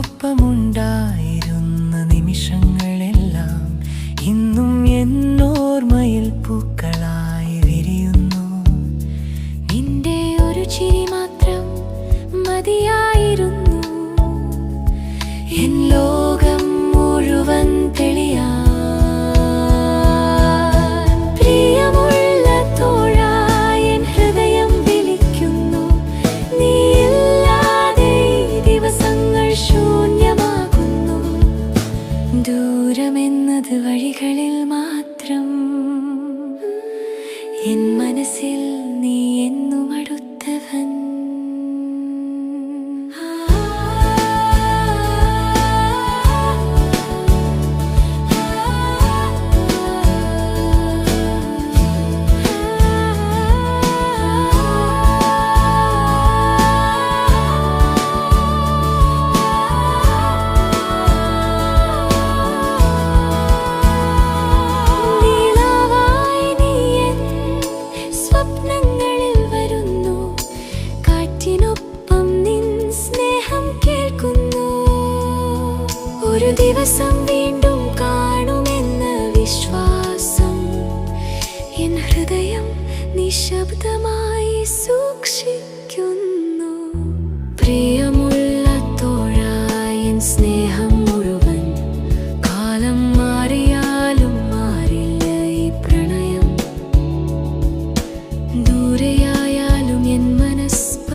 കാറ്റിനൊപ്പമുണ്ടായിരുന്ന നിമിഷങ്ങളെല്ലാം ഇന്നും എന്നോർമ്മയിൽ പൂക്കളായി വിരിയുന്നു. നിന്റെ ഒരു ചിരി മാത്രം മതിയായിരുന്നു എൻ ലോകം മുഴുവൻ തെളിയാൻ. പ്രിയമുള്ള തോഴാ, എൻ ഹൃദയം വിളിക്കുന്നു. നീയില്ലാതെ ദിവസങ്ങൾ ശൂന്യമാകുന്നു. ദൂരമെന്നത് വഴികളിൽ മാത്രം, എൻ മനസ്സിൽ നീ എന്നും അടുത്തവൻ. സ്വപ്നങ്ങളിൽ വരുന്നു, കാറ്റിനൊപ്പം നിൻ സ്നേഹം കേൾക്കുന്നു. ഒരു ദിവസം വീണ്ടും കാണുമെന്ന വിശ്വാസം എൻ ഹൃദയം നിശബ്ദമായി സൂക്ഷിക്കുന്നു.